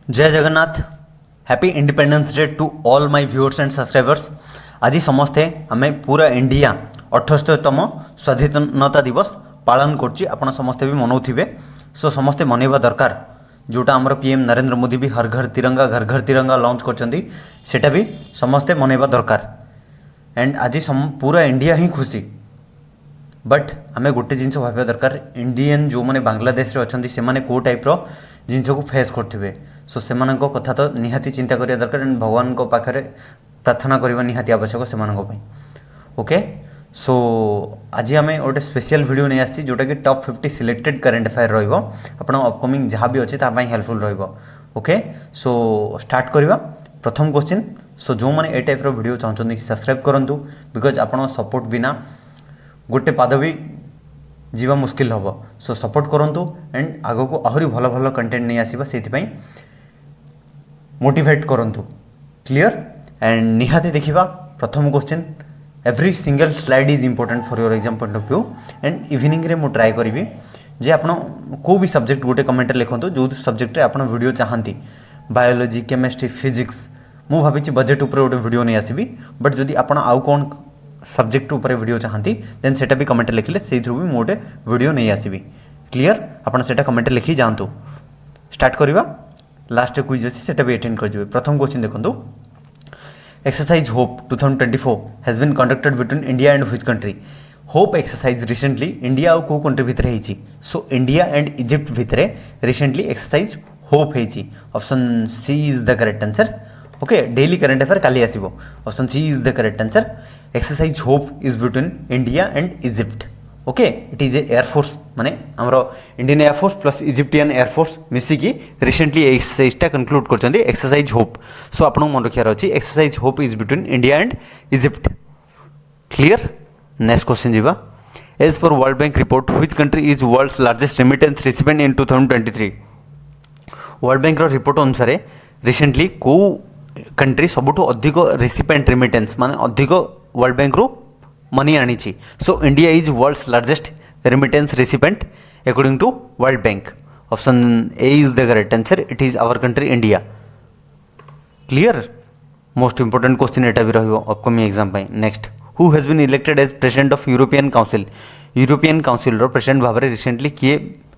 जय Jagannath. Happy independence day to all my viewers and subscribers. आज समस्ते आम पूरा इंडिया 78तम स्वाधीनता दिवस पालन कर समस्ते भी मनाऊे। सो समस्ते मनवा दरकार जोटा आमर पीएम नरेंद्र मोदी भी हर घर तिरंगा लॉन्च कर भी समस्ते मनवा दरकार। एंड आज पूरा इंडिया ही खुशी। बट आम गोटे जिन भाव दरकार इंडियन जो मैंने बांग्लादेश अच्छा से कौ टाइप्र जिनस को फेस करेंगे। सो से कथा तो निहाती चिंता करिया दरकार एंड भगवान को पाखरे प्रार्थना करवा निहाती आवश्यक से ओके। सो आज आम गोटे स्पेशल वीडियो नहीं आसी जोटा कि टॉप 50 सिलेक्टेड करेंट अफेयर रहिबो आपण अपकमिंग जहाँ भी अच्छे तापाई हेल्पफुल रहिबो। ओके सो स्टार्ट करवा प्रथम क्वेश्चन। सो जो मैंने ए टाइप वीडियो चाहते सब्सक्राइब करूँ बिकज आपण सपोर्ट बिना गोटे पाद भी जीवा मुस्किल हम। सो सपोर्ट करूँ एंड आग को आहरी भल भल कंटेंट नहीं आसवा से मोटिवेट करूँ। क्लियर एंड निहाती देखा प्रथम question. Every single slide is important for your exam point of view and evening रे मु ट्राई करी जे आप को भी सब्जेक्ट गोटे कमेंट लिखुँ जो सब्जेक्ट आप वीडियो चाहती बायोलॉजी केमिस्ट्री फिजिक्स मु भावी बजेट उपर गोटे वीडियो नहीं आसबि। बट जदि आप आउ कौन सब्जेक्ट उपर वीडियो चाहती देन सेटा भी कमेंट लिखिले से भी मु गोटे वीडियो नहीं आसबि। क्लियर आपन सेटा कमेंट लिखी जातु। स्टार्ट करवा लास्ट क्विज अच्छी सेटा भी अटेंड कर। प्रथम क्वेश्चन देखो exercise Hope 2024 has been conducted between India and which country. Hope exercise recently India और को कंट्री भितर होती। सो इंडिया एंड इजिप्ट भितर रिसेंटली एक्सरसाइज होप होती। Option C is the correct answer. Okay daily current affair काली आसीबो। Option C is the correct answer. Exercise Hope is between India and Egypt. Okay it is a air force माने आमर Indian air force plus Egyptian air force मिसिकी recently एक्सरसाइजटा conclude करछन्ती exercise Hope. So आपन मन रखियार अछि exercise Hope is between India and Egypt. Clear next question जीवा। As per World Bank report which country is world's largest remittance recipient in 2023। World Bank report अनुसार recently को country सबुठ अधिक recipient remittance माने अधिक वर्ल्ड बैंक रू money आनी। So India is world's largest remittance recipient according to world bank. Option A is the correct answer. It is our country India. Clear most important question एटा भी रहिबो upcoming exam पाई। Next who has been elected as president of European council. European council रो president भाव में recently किए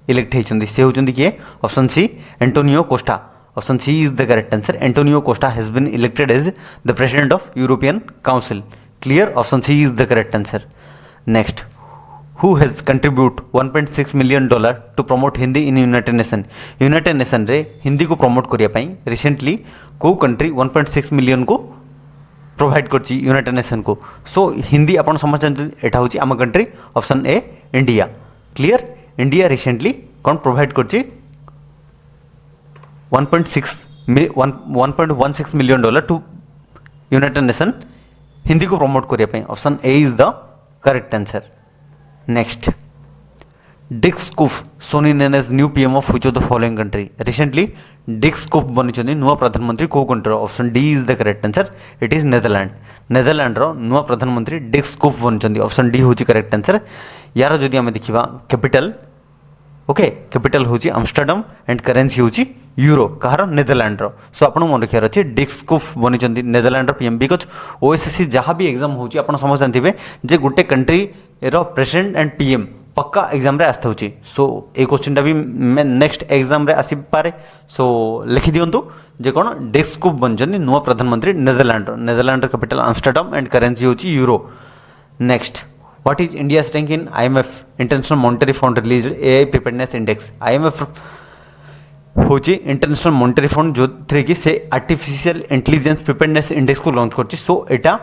elect होती से होती किए। Option C Antonio Costa. Option C is the correct answer. Antonio Costa has been elected as the president of European council. Clear option C is the correct answer. Next who has contribute $1.6 million to promote Hindi in United Nation. United Nation रे हिंदी को promote करने recently को country 1.6 million को provide कर United Nation को। So Hindi आप समझ एटा हूँ आम country. Option A India. Clear India recently कौन प्रोवाइड कर 1.16 million to United Nation Hindi को प्रमोट करने। Option A is the correct answer. Next Dick Schoof सोनी नेन as new PM of which of the following country. Recently Dick Schoof बनी नुआ प्रधानमंत्री को country. Option D is the correct answer. It is Netherland. Netherland रो नुआ प्रधानमंत्री Dick Schoof बनी। ऑप्शन डी हूँ करेक्ट आंसर। यार जदि आम देखा कैपिटल ओके कैपिटल हूँ आमस्टरडाम एंड करेन्सी हूँ यूरो कहार नेदरलैंड रो। सो आप मन रखार अच्छे डिक स्कूफ बनी नेदरलैंड पीएम बिकज ओएसएससी जहाँ भी एग्जाम हो समझ जानते जे गोटे कंट्री रो प्रेसिडेंट एंड पीएम पक्का एग्जाम रे आस्था होची। सो ए क्वेश्चनटा भी नेक्स्ट एग्जाम रे आसी पारे। सो लिखि दियंतु जे कोन डिक स्कूफ बनी नुआ प्रधानमंत्री नेदरलैंड कैपिटल आमस्टरडाम एंड करेन्सी होची euro. Next what is India's rank in IMF international monetary fund released AI preparedness index. IMF हूँ इंटरनेशनल मॉनेटरी फंड जो थे कि से आर्टिफिशियल इंटेलिजेंस प्रिपेयरनेस इंडेक्स को लॉन्च कर। सो एटा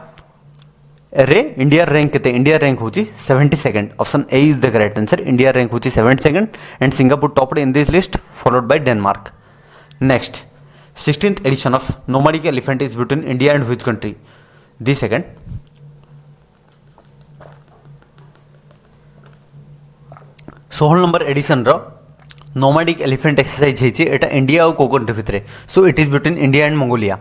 रे इंडिया रैंक केते इंडिया रैंक हूँ 72nd। Option A is the correct answer. India rank हूँ 72nd and Singapore topped in this list followed by Denmark. Next 16th edition of nomadic elephant is between India and which country. The second 16 number edition रो nomadic elephant exercise होती है India और को country भितर। So it is between India and Mongolia.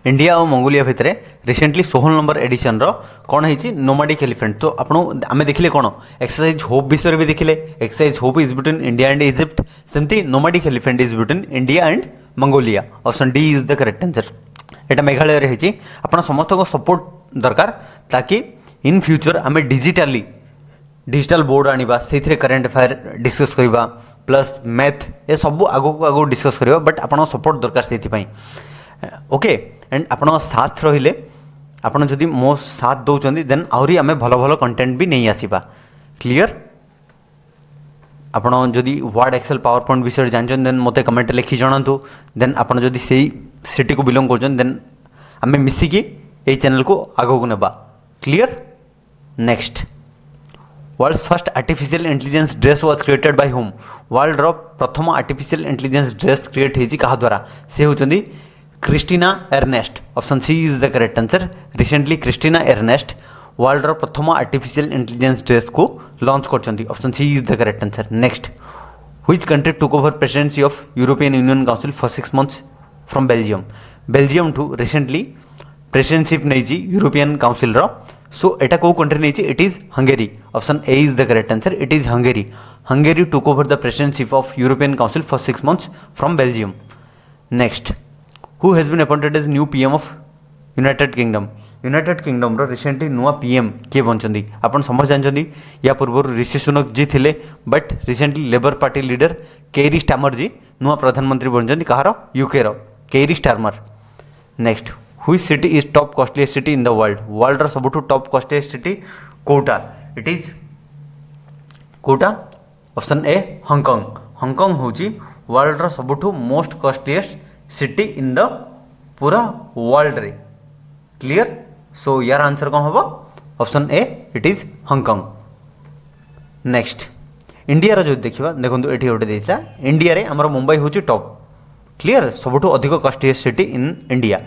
India और Mongolia भितर recently 16 number edition रो कौन है नोमैडिक एलिफेंट। तो आम देखिले कौन एक्सरसाइज होप विषय भी देखिले। Exercise Hope is between India and Egypt. सेमती nomadic elephant is between India and Mongolia. Option D is the correct answer. एटा मेघालय रे हेची। आपण समस्त को सपोर्ट दरकार ताकि इन फ्यूचर आम डिजिटल बोर्ड आनिबा से करेंट अफेयर डिस्कस करवा प्लस मैथ ये सब आगो को आगो डिस्कस करवा बट आपण सपोर्ट दरकार से ओके एंड आपण साथ रहिले आपण जदि मो साथ दौरान देन आहरी आम भल भल कंटेंट भी नहीं आसवा क्लियर। आपण जदि वर्ड एक्सेल पावर पॉइंट विषय जानछन देन मते कमेंट लिखि जणातु देन आपण जदि सेही सिटी को बिलोंग करछन देन आम मिसिकी ए चैनल को आगो को नेबा clear. Next world first artificial intelligence dress was created by whom. World रो प्रथम आर्टिफिशियल इंटेलिजेंस ड्रेस क्रिएट हेची कहा द्वारा से होचंदी Christina Ernest. Option C is the correct answer. Recently Christina Ernest world रो प्रथम आर्टिफिशियल इंटेलिजेंस ड्रेस को लॉन्च करचंदी। Option C is the correct answer. Next which country took over presidency of European Union council for 6 months from Belgium. Belgium two recently presidentship नहीं European council रो so एटा को country नहीं it is Hungary. Option A is the correct answer. It is Hungary. Hungary took over the presidentship of European council for 6 months from Belgium. Next who has been appointed as new PM of United Kingdom. United Kingdom रो recently नुआ PM किए बनचंदी आपण समझ जानचंदी या पूर्व ऋषि सुनक जी थिले but recently labour party leader Keir Starmer ji नुआ प्रधानमंत्री बनचंदी कहारो यूके रो Keir Starmer. Next which city is top costliest city in the world. World रो सबुठु टॉप कॉस्टलीस्ट सिटी कोटा। इट इज कोटा। Option A Hong Kong. हांगकांग होची वर्ल्ड रो सबुठु most costliest city in the पूरा वर्ल्ड रे क्लियर। सो यार आंसर कौन होगा option A it is Hong Kong. Next India रो जो देखिबा देखंतु एठी ओटे देइता इंडिया रे हमर मुंबई होची टॉप क्लियर सबुठु अधिक costliest city in India.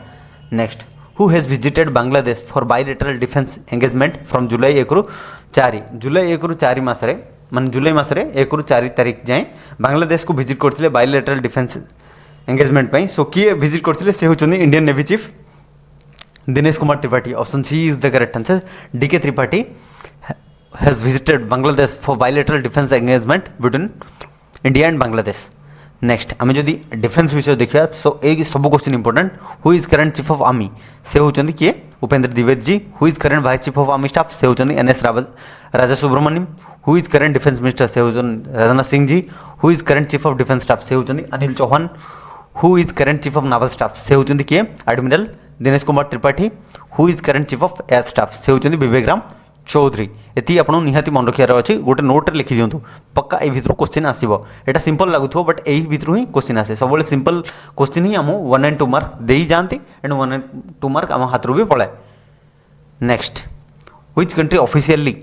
Next who has visited Bangladesh for bilateral defence engagement from जुलाई 1 रु 4 जुलाई 1 रु 4 मास रे मान जुलाई मास रे 1 रु 4 तारिख जाए बांग्लादेश को विजिट करथिले बायलैटरल डिफेंस एंगेजमेंट पई सो किए विजिट करथिले से होचनी Indian navy chief Dinesh Kumar Tripathi. Option C is the correct answer. DK Tripathi has visited Bangladesh for bilateral defence engagement between India and Bangladesh. Next आम जदि डिफेंस विषय देखा सो ये सब question important who is current chief of army से होचंदी किए Upendra Dwivedi ji. Who is current vice chief of army staff से होचंदी NS Raja Subramani. Who is current defence minister से होचंदी Rajnath Singh ji. Who is current chief of defence staff से होचंदी Anil Chauhan. Who is current chief of naval staff से होचंदी किए admiral Dinesh Kumar Tripathi. Who is current chief of air staff से होचंदी विवेक चौधरी। ये आपको निहाती मन रखार अच्छी गोटे नोट रे लिखि दिंतु पक्का ये भितर क्वेश्चन आसो। यहाँ सिंपल लगुव बट यही भितर ही क्वेश्चन आसे सब सिंपल क्वेश्चन ही आम 1 and 2 मार्क दे जाती एंड 1 and 2 मार्क आम हाथ भी पलाए। Next which country officially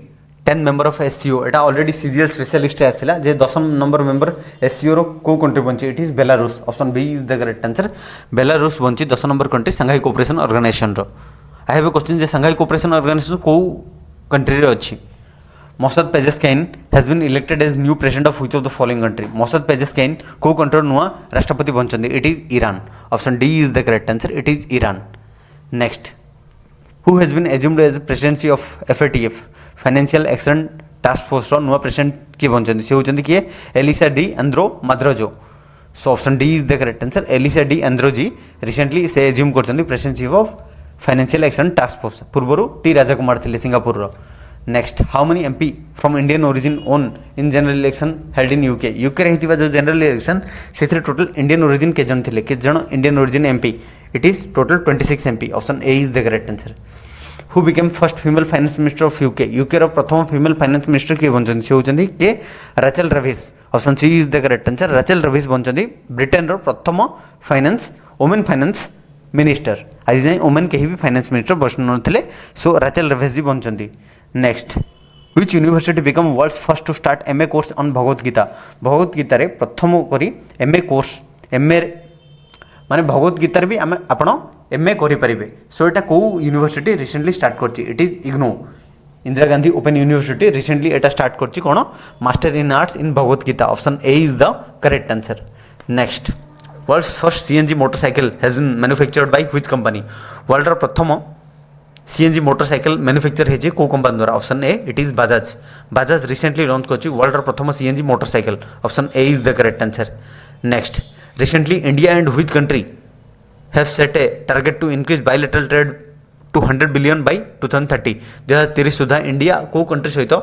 10 member of SCO एटा ऑलरेडी सीजीएल स्पेशलिस्ट आसला जे 10 नंबर मेंबर एससीओ रो को कंट्री बंची it is Belarus. Option B is the correct answer. Belarus बंची 10 number country Shanghai cooperation organisation रो। आई हैव ए क्वेश्चन जे Shanghai cooperation organisation को कंट्री रे अच्छी। Masoud Pezeshkian has been elected as new president of which of the following country. Masoud Pezeshkian को country नुआ राष्ट्रपति बनचंदी it is Iran. Option D is the correct answer. It is Iran. Next who has been assumed as presidency of FATF financial action task force रो नुआ president किए बनचंदी से होचंदी किए Elisa de Anda Madrazo. So option D is the correct answer. Elisa de Anda ji recently से assume करचंदी presidency of financial action task force पूर्व टी राजाकुमार थे सिंगापुर रो। Next how many MP from Indian origin won in general election held in UK. UK रे जो general election से total Indian origin के जन थे के जन Indian origin MP it is total 26 MP. Option A is the correct answer. Who became first female finance minister of UK. UK रो प्रथम फीमेल फाइनेंस मिनिस्टर किए बनचंदी से होचंदी के Rachel Reeves. Option C is the correct answer. Rachel रविस बनचंदी Britain रो प्रथम finance women finance minister. आज जाए वुमेन कहीं भी फाइनेंस मिनिस्टर बस थे सो राचेल रविस जी बनचंदी। Next which university become world's first to start MA course on Bhagavad Gita. Bhagavad Gita रे प्रथम करी एमए कोर्स एमए माने भगवत गीता भी आम आप एमए करें सो यहाँ कौ यूनिवर्सिटी रिसेंटली स्टार्ट कर it is IGNOU Indira Gandhi open university recently एटा स्टार्ट कर कौन master in arts in Bhagavad Gita. Option A is the correct answer. Next world's first CNG motorcycle has been manufactured by which company. World रो प्रथम CNG motorcycle manufacture है को company द्वारा। Option A it is Bajaj. Bajaj recently launch कर world रो प्रथम CNG motorcycle. Option A is the correct answer. Next recently India and which country have set a target to increase bilateral trade to 100 billion by 2030 2030 सुधा India को country सहित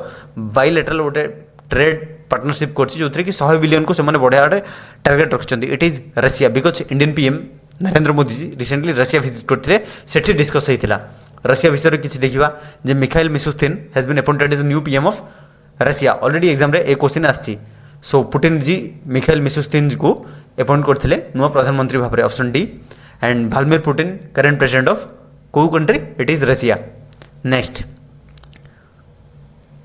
bilateral गोटे trade partnership करछि जोथरे कि 100 billion को सेमाने बढ़िया टारगेट रखिछन्ती it is Russia because Indian PM Narendra Modi ji recently Russia visit करथिले सेठी डिस्कस होइथिला रशिया विषय किछि देखिबा जे Mikhail Mishustin has been appointed as new PM of Russia already exam रे ए क्वेश्चन आछि so Putin ji Mikhail Mishustin ji को अपॉइंट करथिले नुवा प्रधानमंत्री भाबरे option D and Vladimir Putin current president of को country it is Russia next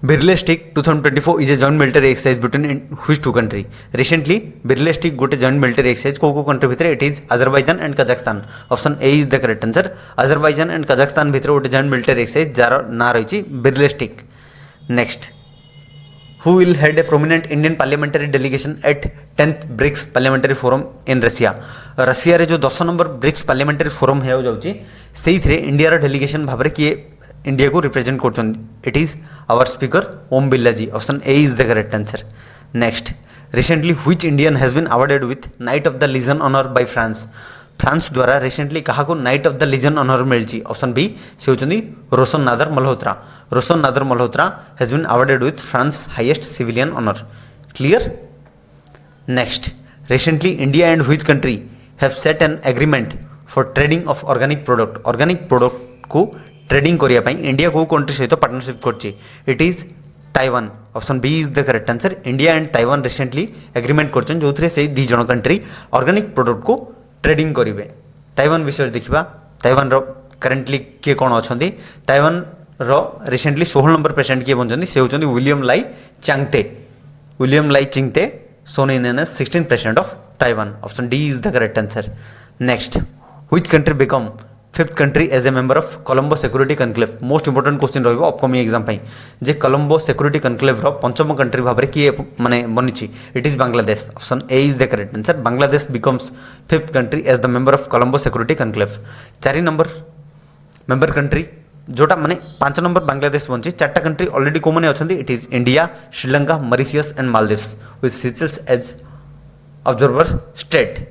Birlestik 2024 is a joint military exercise between which two country recently Birlestik गोटे joint military exercise को country भितर it is Azerbaijan and Kazakhstan option A is the correct answer Azerbaijan and Kazakhstan भितर गोटे joint military exercise जार ना रही Birlestik next who will head a prominent Indian parliamentary delegation at 10th BRICS parliamentary forum in Russia Russia रे जो 10 number BRICS parliamentary forum हो जाउची सेही थरे इंडिया रो डेलीगेशन भाबरे किए इंडिया को रिप्रेजेंट करछन it is our speaker Om Birla ji option A is the correct answer next recently which Indian has been awarded with knight of the legion honour by France France द्वारा recently कहा को knight of the legion honour मिलची option B से होचंदी Roshan Nadar Malhotra has been awarded with France highest civilian honour clear next recently India and which country have set an agreement for trading of organic product को trading करिया पई India को country सहित partnership करची it is Taiwan option B is the correct answer India and Taiwan recently agreement करछन जोथरे से दी जण कंट्री ऑर्गेनिक प्रोडक्ट को ट्रेडिंग करेंगे ताइवान विषय देखा ताइवान रो करेंटली किए कौन अच्छा ताइवान रो रिसेंटली 16 नंबर प्रेसिडेंट किए बनते से होती William Lai Chingte sworn in as 16th president of Taiwan option D is the correct answer next which country become 5th country as a member of Colombo security conclave most important question रहिबो upcoming exam पई जे Colombo security conclave रो पंचम country भाबरे किए माने बनिछि it is Bangladesh option A is the correct answer Bangladesh becomes 5th country as the member of Colombo security conclave 4 number member country जोटा माने 5 नंबर बांग्लादेश बनछि 4टा कंट्री ऑलरेडी को माने अछंती it is India Sri Lanka Mauritius and Maldives with Seychelles as observer state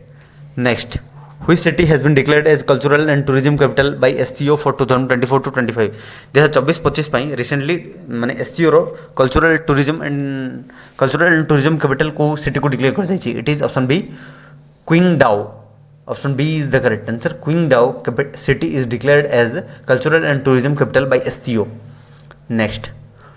next Which city has been declared as cultural and tourism capital by SCO for 2024 to 25 2024-25 ପାଇଁ recently माने SCO रो कल्चरल एंड टूरिज्म कैपिटल को city को declare कर जाइछि it is option B Qingdao option B is the correct answer Qingdao city is declared as cultural and tourism capital by SCO next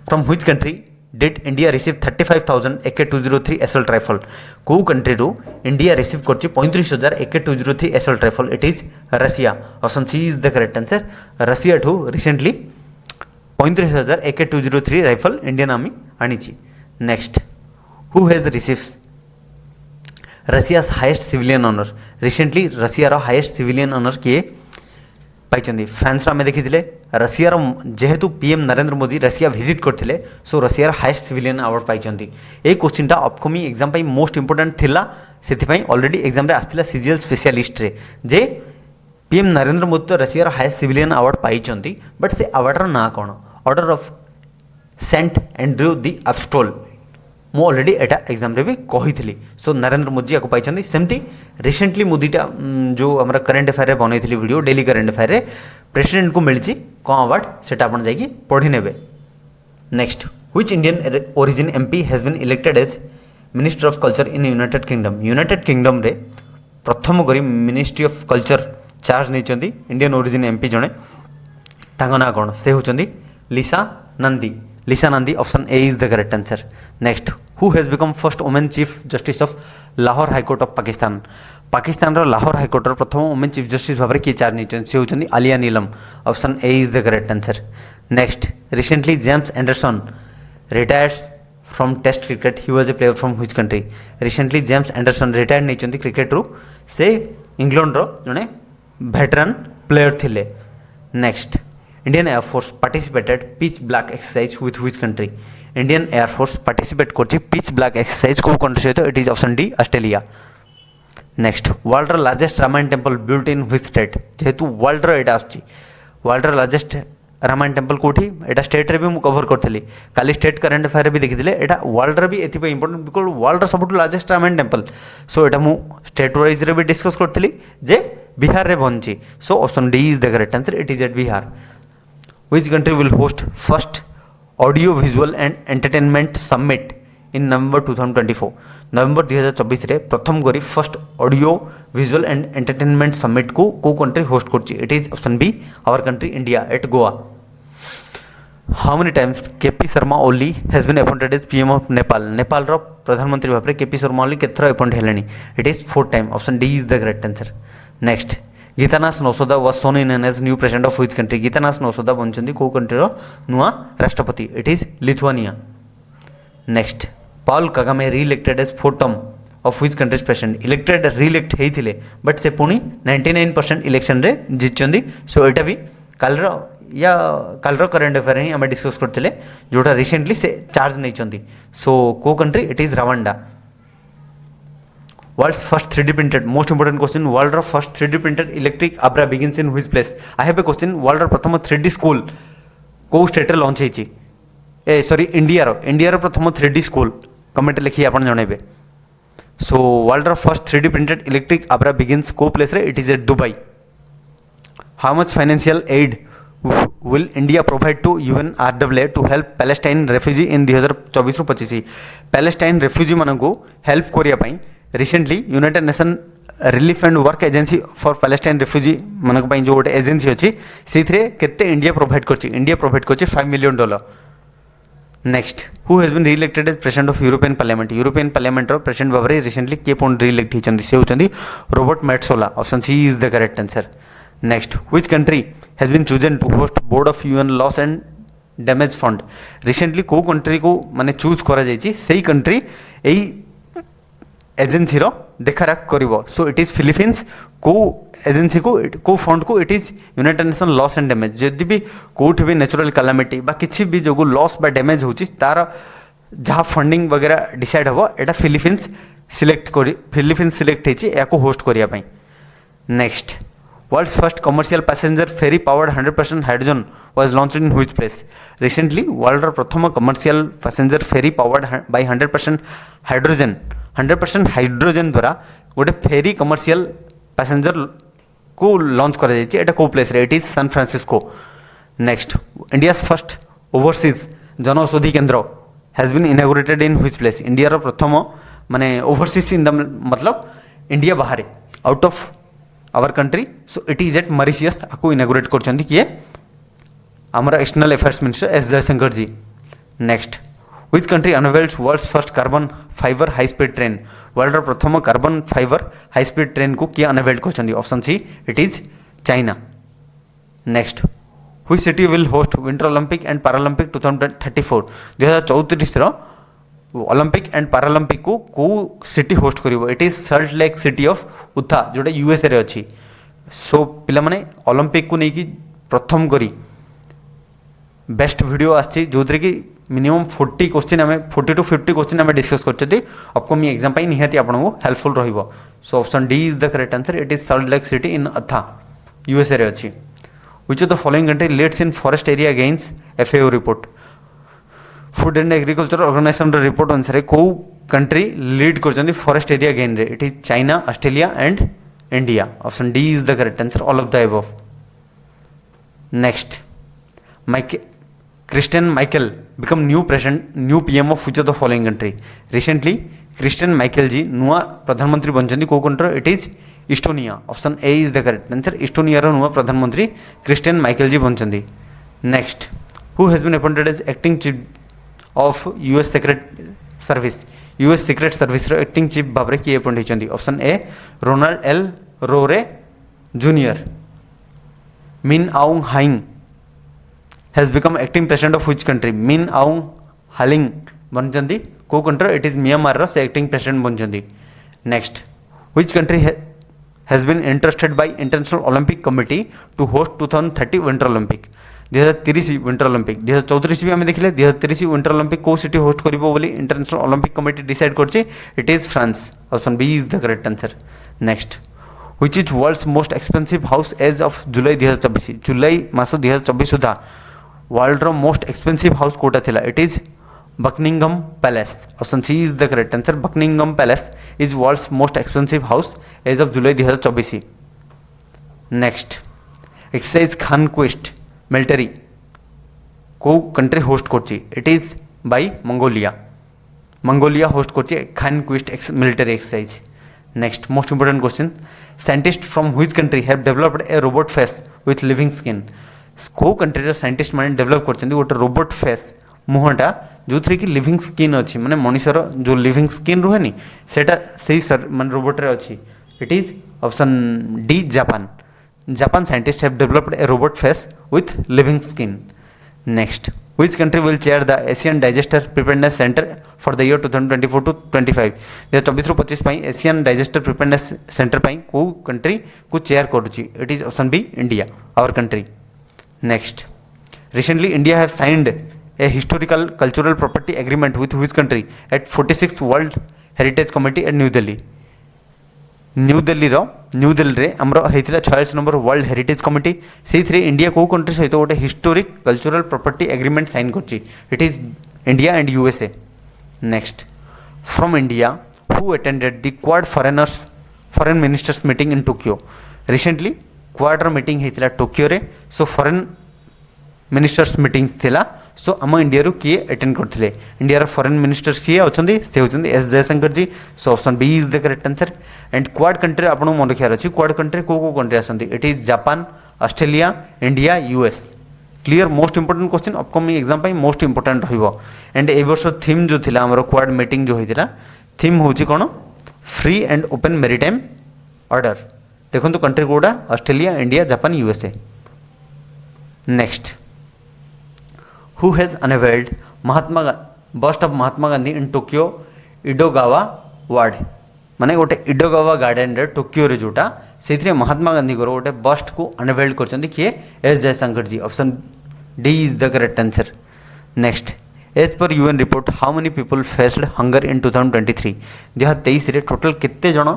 from which country did India receive 35,000 AK-203 assault rifle को country रू India receive करछि 35,000 AK-203 assault rifle it is Russia option C is the correct answer Russia ठू recently 35,000 AK-203 rifle Indian army आनीछि next who has receives Russia's highest civilian honour recently Russia रो highest civilian honour किए पाइछन्ती फ्रांस आम देखी रशियार जेहेतु PM Narendra Modi Russia visit करते सो रशियार हाईएस्ट सिविलियन अवार्ड पाइछन्ती a question upcoming exam most important थिला से ऑलरेडी एग्जाम रे आस्तिला सीजीएल स्पेशलिस्ट रे जे पीएम नरेंद्र मोदी तो रशियार हाईएस्ट सिविलियन अवार्ड पाइछन्ती बट से अवार्डर ना कौन ऑर्डर ऑफ सेंट एंड्रयू दी एब्स्टोल मु ऑलरेडी एटा एग्जाम रे भी कही सो नरेंद्र मोदी या पाई सेमती रिसेंटली मोदीटा जो हमारा करेन्ट अफेयर बनई वीडियो डेली करेन्ट अफेयर रे प्रेसिडेंट को मिली कौन अवार्ड सेटा आपन जाइए पढ़ी नेबे next which Indian origin MP has been elected as minister of culture in United Kingdom रे प्रथम करी मिनिस्ट्री ऑफ कल्चर चार्ज नहीं इंडियन ओरिजिन एमपी जड़े तांको ना कौन से होचंदी Lisa Nandy option A is the correct answer next who has become first women chief justice of Lahore high court of Pakistan रो लाहौर हाईकोर्ट प्रथम वुमेन चीफ जस्टिस भाव में किए चार्ज नहीं से होचंदी Aalia Neelum option A is the correct answer next recently James Anderson retires from test cricket he was a player from which country recently James Anderson retire नहीं cricket रू से इंग्लैंड रो जने वेटरन प्लेयर थिले next Indian air force participated pitch black exercise with which country Indian air force participate करछि pitch black exercise को country सहित it is option D Australia next world largest Ramayan temple built in which state जेहेतु world एटा आछि world largest Ramayan temple कौटी एटा state रे भी मु कवर करथली काली स्टेट करंट अफेयर भी देखिथिले एटा वर्ल्ड रे भी एथि इंपोर्टेंट बिकॉज वर्ल्ड रो सबटु लार्जेस्ट रामायण टेम्पल सो एटा मु स्टेट वाइज रे भी डिस्कस करथली जे बिहार रे बनची so option D is the correct answer it is at Bihar which country will host first audio visual and entertainment summit in November 2024 November 2024 रे प्रथम करी first audio visual and entertainment summit को कंट्री होस्ट करछि it is option B our country India at Goa how many times KP Sharma Oli has been appointed as PM of Nepal Nepal रो प्रधानमंत्री भाव KP Sharma Oli केथर appoint हेलेनी it is 4 time option D is the correct answer next Gitanas Nauseda was sworn in as new president of which country Gitanas Nauseda बनचंदी को country रो नुआ राष्ट्रपति it is Lithuania next Paul Kagame re-elected as 4th term of which countries president elected re-elect हेइथिले बट से पुणी 99% election रे जितचंदी सो एटा भी कालर करेंट अफेयर ही हमें डिस्कस करथिले जोटा रिसेंटली से चार्ज नहीं चंदी सो को country it is Rwanda world's first 3D printed most important question world रो फर्स्ट 3D प्रिंटेड इलेक्ट्रिक आब्रा begins in which place I have a question world रो प्रथम 3D स्कूल को स्टेट रे लॉन्च हेची ए सॉरी इंडिया रो प्रथम 3D school comment लिखी आपन जणेबे सो वर्ल्ड रो फर्स्ट 3D प्रिंटेड इलेक्ट्रिक आब्रा बिगिन्स को प्लेस रे it is at Dubai how much financial aid will India provide to UNRWA to help Palestine refugee in 2024-25 Palestine refugee मानकु help करिया पई recently United nation relief and work agency for Palestine refugee मानक पई जो गोटे agency अछि सेथरे केते India provide करछि $5 million next who has been re-elected as president of European parliament रो प्रेसिडेंट भाबरे रिसेंटली के पुन री-इलेक्ट हिचंदी से होचंदी Robert Metsola option C is the correct answer next which country has been chosen to host board of UN loss and damage fund recently को country को माने चूज करा जायछि सेही कंट्री एई एजेंसी रो देखारेख करिवो सो इट इज फिलीपींस को एजेंसी को फंड को it is United nation loss and damage जदि भी कोठ भी नेचुरल कैलामिटी बा किछि भी जो लॉस बा डैमेज होछि तार जहाँ फंडिंग वगैरह डिसाइड हबो एटा फिलीपींस सिलेक्ट हेछि याको होस्ट करिया पई next World's first commercial passenger ferry powered 100% hydrogen was launched in which place? Recently, world ର ପ୍ରଥମ commercial passenger ferry powered by 100% hydrogen द्वारा गोटे फेरी कमर्शियल पैसेंजर को लॉन्च करा जायछि एटा को प्लेस रे it is San Francisco next India's first overseas Janaushadhi Kendra has been inaugurated in which place India रो प्रथम माने ओवरसीज इन द मतलब इंडिया बाहर out of our country so it is at Mauritius आपको इनॉग्रेट करछंदी किए हमारा external affairs minister S Jaishankar ji next which country unveils world's first carbon fibre high speed train world रो प्रथम carbon fibre high speed train को किए unveiled करछंदी option C it is China next which city will host winter Olympic and Paralympic 2034 2034 रो Olympic and Paralympic को city host करिवो it is Salt lake City of Utah जोटा USA रे अछि सो पिला माने ओलंपिक को नै कि प्रथम करी बेस्ट वीडियो आछि जोथरे कि मिनिमम 40 क्वेश्चन हमें 40 to 50 क्वेश्चन हमें डिस्कस करछथि अपकमिंग एग्जाम पई निहाती आपनको हेल्पफुल रहिबो so option D is the correct answer it is Salt lake city in अथा यूएसए रे अछि which of the following country leads in forest area gains FAO report food and agriculture organization report अनुसार को country lead कर forest area gain रे it is China Australia and India option D is the correct answer all of the above next Kristen Michal become new PM of which of the following country recently Kristen Michal ji नुआ प्रधानमंत्री बनचंदी को country it is Estonia option A is the correct answer Estonia रो नुआ प्रधानमंत्री Kristen Michal ji बनचंदी next who has been appointed as acting chief of US secret service रो acting chief भाबरे किए अपॉइंट होइचंदी option A Ronald L Rowe junior Min Aung हाइंग has become acting president of which country Min Aung Hlaing बनचंदी को country it is Myanmar रो से acting president बनचंदी next which country has been interested by International Olympic Committee to host 2030 winter Olympic 2030 winter Olympic 2034 भी आम देखिले 2030 winter Olympic को city host करिवो बोली इंटरनेशनल ओलंपिक कमिटी डिसाइड करछि it is France option B is the correct answer next which is world's most expensive house as of July 2024 जुलाई मास 2024 सुधा वर्ल्ड रो मोस्ट एक्सपेंसिव हाउस कोटा थिला it is Buckingham Palace option C is the correct answer Buckingham Palace is world's most expensive house as of July 2024 next exercise Khan Quest military को country host करछि it is by Mongolia host करछि Khan Quest military exercise next most important question scientist from which country have developed a robot face with living skin को country scientist मैंने develop कर गोटे robot face मुहटा जो थी कि living skin अच्छी माने मनुष्यर जो लिविंग स्किन रुहे नी सेटा सही माने रोबोट रे अच्छी it is option D Japan scientist have developed a robot face with living skin next which country will chair the Asian disaster preparedness centre for the year 2024 to 25 2024-25 पाई Asian disaster preparedness centre पाई को country को chair करुची it is option B India our country next recently India have signed a historical cultural property agreement with which country at 46th World Heritage Committee at New Delhi New Delhi रे हमरो हेतिला 46 number world heritage committee से India को country सहित गोटे historic cultural property agreement sign करछि it is India and USA next from India who attended the Quad foreign ministers meeting in Tokyo recently Quad meeting हेतिला Tokyo रे सो foreign ministers meeting थिला सो आम India रू किए अटेंड करथिले India foreign ministers किए अछंदी से होचंदी S Jaishankar ji so option B is the correct answer and Quad country आपन मन रखियार अछि क्वाड कंट्री को कंट्री आसंदी it is Japan Australia India US clear most important question upcoming exam पई मोस्ट इंपोर्टेंट रहिबो एंड ए वर्ष थीम जो थिला हमर क्वाड मीटिंग जो होइतिला थीम होची कोन free and open maritime order देखंतु कंट्री कोडा Australia India Japan USA next who has unveiled bust of Mahatma Gandhi in Tokyo Edogawa ward माने गोटे इडोगावा गार्डन रे टोक्यो रे जोटा से महात्मा गांधी को गोटे बस्ट को अनवेल्ड कर किए S Jaishankar ji option D is the correct answer next as per UN report how many people faced hunger in 2023 2023 रे टोटल केते जण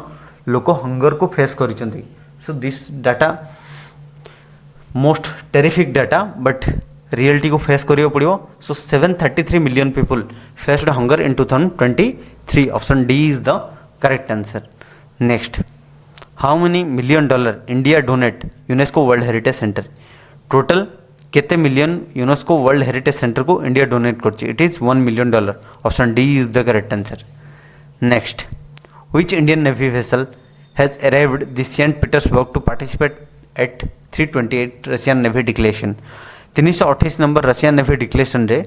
लोक हंगर को फेस करिसंती so this data most terrific data but reality को फेस करियो पड़ियो so 733 million people faced hunger in 2023 option D is the correct answer next how many million dollar India donate UNESCO world heritage centre total केते million UNESCO world heritage centre को India donate करछि it is $1 million option D is the correct answer next which Indian navy vessel has arrived the Saint Petersburg to participate at 328 Russian navy declaration 328 number Russian navy declaration रे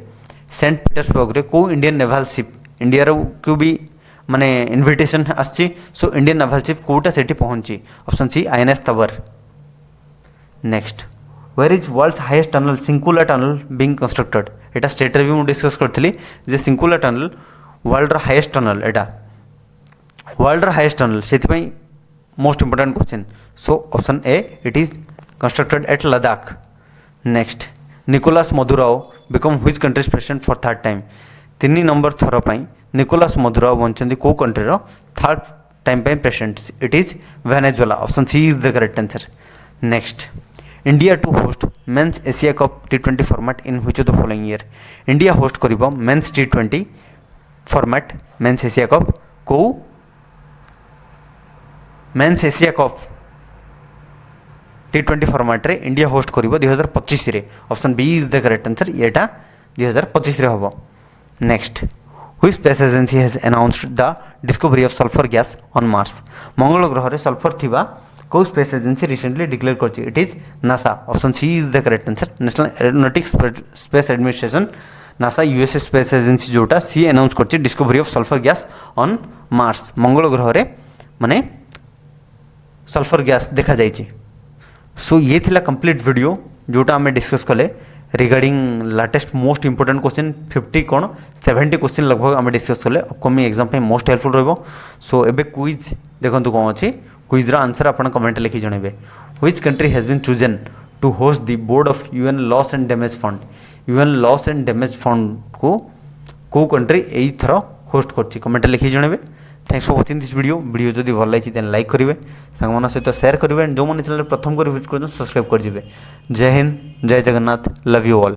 Saint Petersburg रे को Indian naval ship India रो को भी माने invitation आछि so Indian naval ship कोटा सेठी पहुंची option C INS Tanwar next where is world's highest tunnel Shinku La tunnel being constructed एटा स्टेट रे भी मु डिस्कस करथली जे सिंकुला टनल वर्ल्ड रो हाईएस्ट टनल एटा वर्ल्ड रो हाईएस्ट टनल सेति पई most important question so option A it is constructed at Ladakh next Nicolas Maduro become which countries president for third time 3 number थर पाई निकोलस मधुराओ बनचंदी को कंट्री रो थर्ड टाइम पे president it is Venezuela option C is the correct answer next India to host men's Asia Cup T20 format in which of the following year India host करिवो men's T20 format men's Asia Cup को men's Asia Cup T20 format रे India host करिवो 2025 रे option B is the correct answer एटा 2025 रे होबो next which space agency has announced the discovery of sulphur gas on Mars मंगल ग्रह रे सल्फर थिबा को स्पेस एजेंसी रिसेंटली डिक्लेयर करछि it is NASA option C is the correct answer National Aeronautics Space Administration NASA US space agency जोटा सी announce करछि discovery of sulphur gas on Mars मंगल ग्रह रे माने सल्फर गैस देखा जाइछि सो ये थिला कंप्लीट वीडियो जोटा आम डिस्कस कले regarding latest most important question 50 कौन 70 क्वेश्चन लगभग आम डिस्कस कले अपकमिंग एग्जाम पे मोस्ट हेल्पफुल रहिबो सो एबे क्विज देखंतु कौन अछि क्विज रा आंसर आपण कमेंट लिखि जणेबे which country has been chosen to host the board of UN loss and damage fund UN loss and damage fund को कंट्री एई थरो होस्ट करछि कमेंट लिखि जणेबे thanks for watching this video जदि भल लगी देन लाइक करेंगे सांग सहित शेयर करेंगे जो मैंने चैनल प्रथम कर विजिट कर सब्सक्राइब कर जय हिंद जय जगन्नाथ लव यू ऑल।